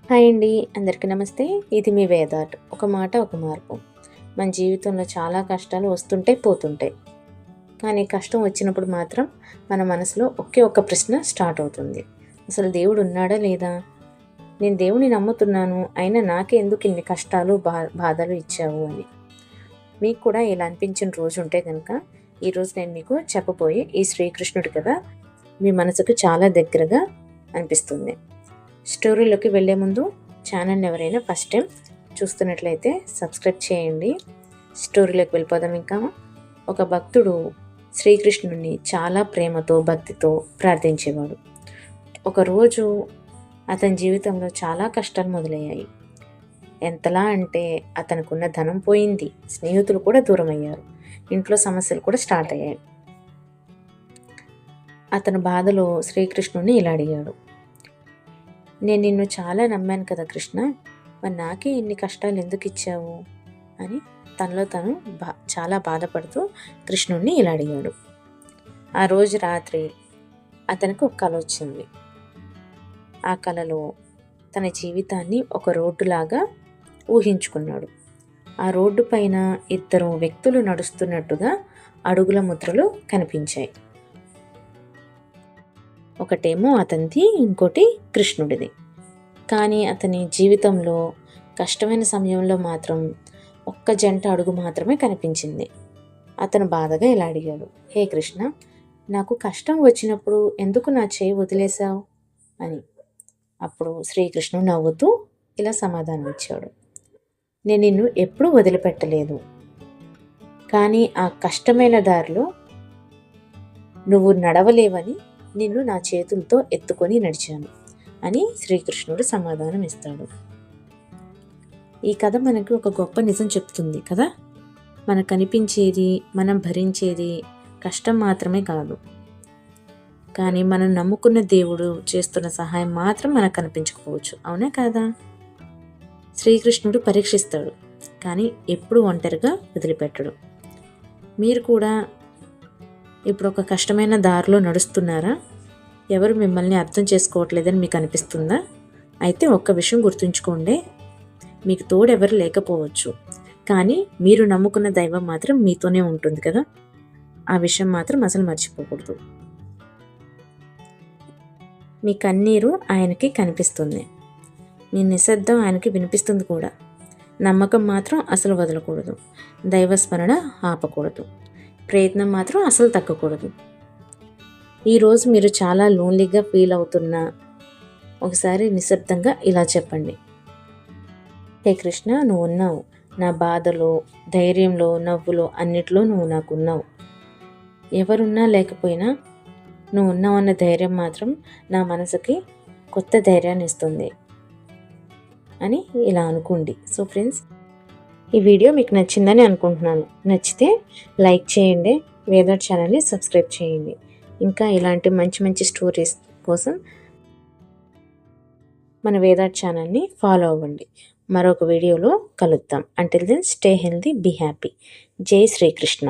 Hi అండి. అందరికీ నమస్తే. ఇది మీ వేదార్ట్. ఒక మాట ఒక మార్పు. మన జీవితంలో చాలా కష్టాలు వస్తుంటాయి, పోతుంటాయి. కానీ కష్టం వచ్చినప్పుడు మాత్రం మన మనసులో ఒకే ఒక్క ప్రశ్న స్టార్ట్ అవుతుంది. అసలు దేవుడు ఉన్నాడా లేదా? నేను దేవుడిని నమ్ముతున్నాను. అయినా నాకే ఎందుకు ఇన్ని కష్టాలు, బాధలు ఇచ్చావు అని. మీకు కూడా ఇలా అనిపించిన రోజు ఉంటే కనుక ఈరోజు నేను మీకు చెప్పబోయే ఈ శ్రీకృష్ణుడి కథ మీ మనసుకు చాలా దగ్గరగా అనిపిస్తుంది. స్టోరీలోకి వెళ్ళే ముందు ఛానల్ని ఎవరైనా ఫస్ట్ టైం చూస్తున్నట్లయితే సబ్స్క్రైబ్ చేయండి. స్టోరీలోకి వెళ్ళిపోదాం. ఇంకా ఒక భక్తుడు శ్రీకృష్ణుని చాలా ప్రేమతో భక్తితో ప్రార్థించేవాడు. ఒకరోజు అతని జీవితంలో చాలా కష్టాలు మొదలయ్యాయి. ఎంతలా అంటే అతనుకున్న ధనం పోయింది, స్నేహితులు కూడా దూరం అయ్యారు, ఇంట్లో సమస్యలు కూడా స్టార్ట్ అయ్యాయి. అతని బాధలో శ్రీకృష్ణుని ఇలా అడిగాడు, నేను నిన్ను చాలా నమ్మాను కదా కృష్ణ, మరి నాకే ఇన్ని కష్టాలు ఎందుకు ఇచ్చావు అని తనలో తను చాలా బాధపడుతూ కృష్ణుణ్ణి ఇలా అడిగాడు. ఆ రోజు రాత్రి అతనికి ఒక కల వచ్చింది. ఆ కలలో తన జీవితాన్ని ఒక రోడ్డులాగా ఊహించుకున్నాడు. ఆ రోడ్డు పైన ఇద్దరు వ్యక్తులు నడుస్తున్నట్టుగా అడుగుల ముద్రలు కనిపించాయి. ఒకటేమో అతనిది, ఇంకోటి కృష్ణుడిది. కానీ అతని జీవితంలో కష్టమైన సమయంలో మాత్రం ఒక్క జంట అడుగు మాత్రమే కనిపించింది. అతను బాధగా ఇలా అడిగాడు, హే కృష్ణ, నాకు కష్టం వచ్చినప్పుడు ఎందుకు నా చేయి వదిలేశావు అని. అప్పుడు శ్రీకృష్ణుడు నవ్వుతూ ఇలా సమాధానం ఇచ్చాడు, నేను నిన్ను ఎప్పుడూ వదిలిపెట్టలేదు, కానీ ఆ కష్టమైన దారిలో నువ్వు నడవలేవని నిన్ను నా చేతులతో ఎత్తుకొని నడిచాను అని శ్రీకృష్ణుడు సమాధానం ఇస్తాడు. ఈ కథ మనకు ఒక గొప్ప నిజం చెప్తుంది కదా. మనకు కనిపించేది, మనం భరించేది కష్టం మాత్రమే కాదు, కానీ మనం నమ్ముకున్న దేవుడు చేస్తున్న సహాయం మాత్రం మనకు కనిపించకపోవచ్చు. అవునా కాదా? శ్రీకృష్ణుడు పరీక్షిస్తాడు, కానీ ఎప్పుడు ఒంటరిగా వదిలిపెట్టడు. మీరు కూడా ఇప్పుడు ఒక కష్టమైన దారిలో నడుస్తున్నారా? ఎవరు మిమ్మల్ని అర్థం చేసుకోవట్లేదని మీకు అనిపిస్తుందా? అయితే ఒక్క విషయం గుర్తుంచుకోండి, మీకు తోడెవరు లేకపోవచ్చు, కానీ మీరు నమ్ముకున్న దైవం మాత్రం మీతోనే ఉంటుంది కదా. ఆ విషయం మాత్రం అసలు మర్చిపోకూడదు. మీ కన్నీరు ఆయనకి కనిపిస్తుంది, మీ నిశ్శబ్దం ఆయనకి వినిపిస్తుంది కూడా. నమ్మకం మాత్రం అసలు వదలకూడదు, దైవస్మరణ ఆపకూడదు, ప్రయత్నం మాత్రం అసలు తగ్గకూడదు. ఈరోజు మీరు చాలా లోన్లీగా ఫీల్ అవుతున్నా ఒకసారి నిశ్శబ్దంగా ఇలా చెప్పండి, హే కృష్ణ, నువ్వు ఉన్నావు. నా బాధలో, ధైర్యంలో, నవ్వులో అన్నిట్లో నువ్వు నాకున్నావు. ఎవరున్నా లేకపోయినా నువ్వు ఉన్నావన్న ధైర్యం మాత్రం నా మనసుకి కొత్త ధైర్యాన్ని ఇస్తుంది అని ఇలా అనుకోండి. సో ఫ్రెండ్స్, ఈ వీడియో మీకు నచ్చిందని అనుకుంటున్నాను. నచ్చితే లైక్ చేయండి, వేదార్ట్ ఛానల్ని సబ్స్క్రైబ్ చేయండి. ఇంకా ఇలాంటి మంచి మంచి స్టోరీస్ కోసం మన వేదార్ట్ ఛానల్ని ఫాలో అవ్వండి. మరొక వీడియోలో కలుద్దాం. Until then stay healthy, be happy. జై శ్రీకృష్ణ.